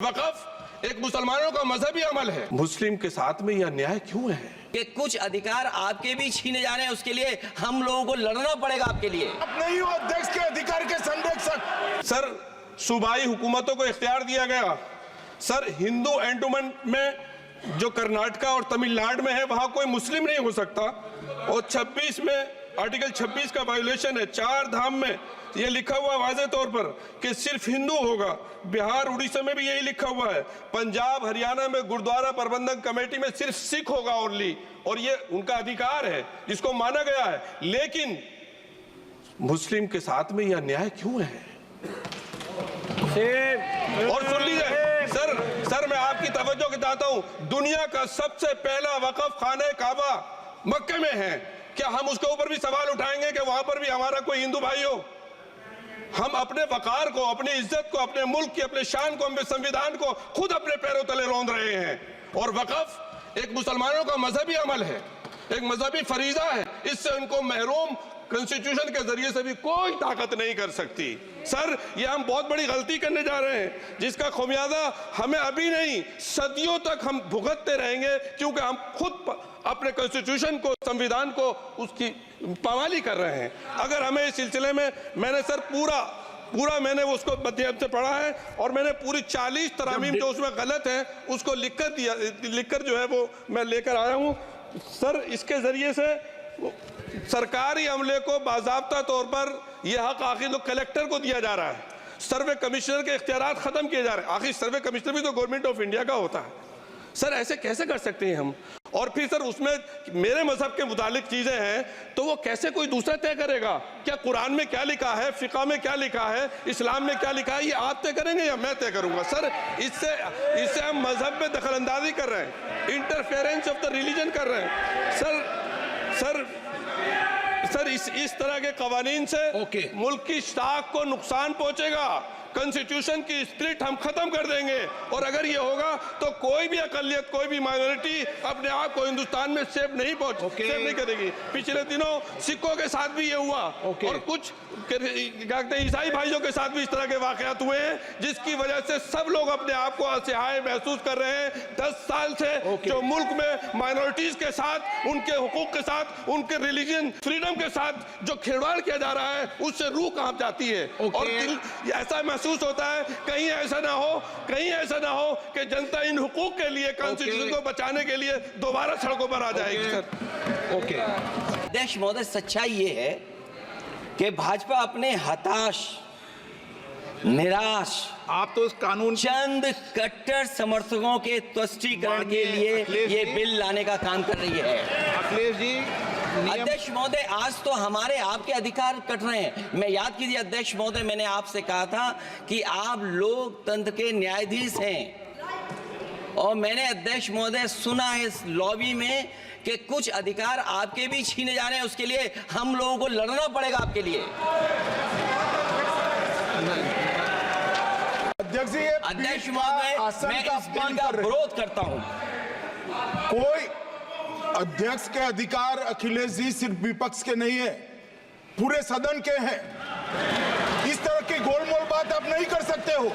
वक़्फ़ एक मुसलमानों का मजहबी अमल है। मुस्लिम के साथ में यह न्याय क्यों है कि कुछ अधिकार आपके भी छीने जा रहे हैं, उसके लिए हम लोगों को लड़ना पड़ेगा आपके लिए। आप नहीं हो अध्यक्ष के अधिकार के संरक्षक। सर, सूबाई हुकूमतों को इख्तियार दिया गया। सर, हिंदू एंडोमेंट में जो कर्नाटका और तमिलनाडु में है वहां कोई मुस्लिम नहीं हो सकता। और 26 में आर्टिकल 26 का वायोलेशन है। 4 धाम में ये लिखा हुआ वाज़े तौर पर कि सिर्फ हिंदू होगा। बिहार उड़ीसा में भी यही लिखा हुआ है। पंजाब हरियाणा में गुरुद्वारा प्रबंधन कमेटी में सिर्फ सिख होगा ओनली, और ये उनका अधिकार है जिसको माना गया है। लेकिन मुस्लिम के साथ में यह न्याय क्यों है? और सुन लीजिए सर, मैं आपकी तवज्जो चाहता हूं। दुनिया का सबसे पहला वक़्फ़ खाने काबा मक्के में है। क्या हम उसके ऊपर भी सवाल उठाएंगे कि वहां पर भी हमारा कोई हिंदू भाई हो? हम अपने वकार को, अपनी इज्जत को, अपने मुल्क की, अपने शान को, अपने संविधान को खुद अपने पैरों तले रौंद रहे हैं। और वक़्फ़ एक मुसलमानों का मजहबी अमल है, एक मजहबी फरीजा है। इससे उनको महरूम कॉन्स्टिट्यूशन के जरिए से भी कोई ताकत नहीं कर सकती। सर, ये हम बहुत बड़ी गलती करने जा रहे हैं जिसका खुमियाजा हमें अभी नहीं सदियों तक हम भुगतते रहेंगे, क्योंकि हम खुद अपने कॉन्स्टिट्यूशन को, संविधान को, उसकी पामाली कर रहे हैं। अगर हमें इस सिलसिले में मैंने सर पूरा मैंने उसको मध्यम से पढ़ा है और मैंने पूरी 40 तरामीम जो उसमें गलत है उसको लिखकर जो है वो मैं लेकर आया हूँ। सर, इसके जरिए से सरकारी अमले को बाज़ाब्ता तौर पर यह हक आखिर तो कलेक्टर को दिया जा रहा है। सर्वे कमिश्नर के इख्तियारात खत्म किए जा रहे हैं। आखिर सर्वे कमिश्नर भी तो गवर्नमेंट ऑफ इंडिया का होता है। सर, ऐसे कैसे कर सकते हैं हम? और फिर सर, उसमें मेरे मजहब के मुतालिक चीजें हैं तो वो कैसे कोई दूसरा तय करेगा? क्या कुरान में क्या लिखा है, फिक़ा में क्या लिखा है, इस्लाम में क्या लिखा है, ये आप तय करेंगे या मैं तय करूंगा? सर, इससे हम मजहब में दखल अंदाजी कर रहे हैं, इंटरफेरेंस ऑफ द रिलीजन कर रहे हैं। सर, इस तरह के कवानीन से मुल्क की शाख को नुकसान पहुंचेगा। कॉन्स्टिट्यूशन की स्पिरिट हम खत्म कर देंगे। और अगर ये होगा तो कोई भी अकलियत, कोई भी माइनॉरिटी अपने आप को हिंदुस्तान में सेफ नहीं करेगी। पिछले दिनों सिखों के साथ भी ये हुआ और कुछ ईसाई भाइयों के साथ भी इस तरह के वाकयात हुए हैं, जिसकी वजह से सब लोग अपने आप को असहाय महसूस कर रहे हैं। 10 साल से जो मुल्क में माइनॉरिटीज के साथ, उनके हुकूक के साथ, उनके रिलीजन फ्रीडम के साथ जो खिलवाड़ किया जा रहा है, उससे रूह कांप जाती है। और दिल ऐसा महसूस होता है कहीं ऐसा ना हो कि जनता इन हुकूक के लिए, कॉन्स्टिट्यूशन को बचाने के लिए दोबारा सड़कों पर आ जाएगी। सर, अध्यक्ष महोदय, सच्चाई ये है कि भाजपा अपने हताश, निराश, आप तो इस कानून चंद कट्टर समर्थकों के तुष्टीकरण के लिए ये बिल लाने का काम कर रही है। अखिलेश जी, अध्यक्ष महोदय, आज तो हमारे आपके अधिकार कट रहे हैं। मैं याद कीजिए अध्यक्ष महोदय, मैंने आपसे कहा था कि आप लोकतंत्र के न्यायाधीश हैं, और मैंने अध्यक्ष महोदय सुना है इस लॉबी में कि कुछ अधिकार आपके भी छीने जा रहे हैं, उसके लिए हम लोगों को लड़ना पड़ेगा आपके लिए। अध्यक्ष महोदय, मैं इस बिल का विरोध करता हूं। कोई अध्यक्ष के अधिकार अखिलेश जी सिर्फ विपक्ष के नहीं है, पूरे सदन के हैं। इस तरह की गोलमोल बात आप नहीं कर सकते हो।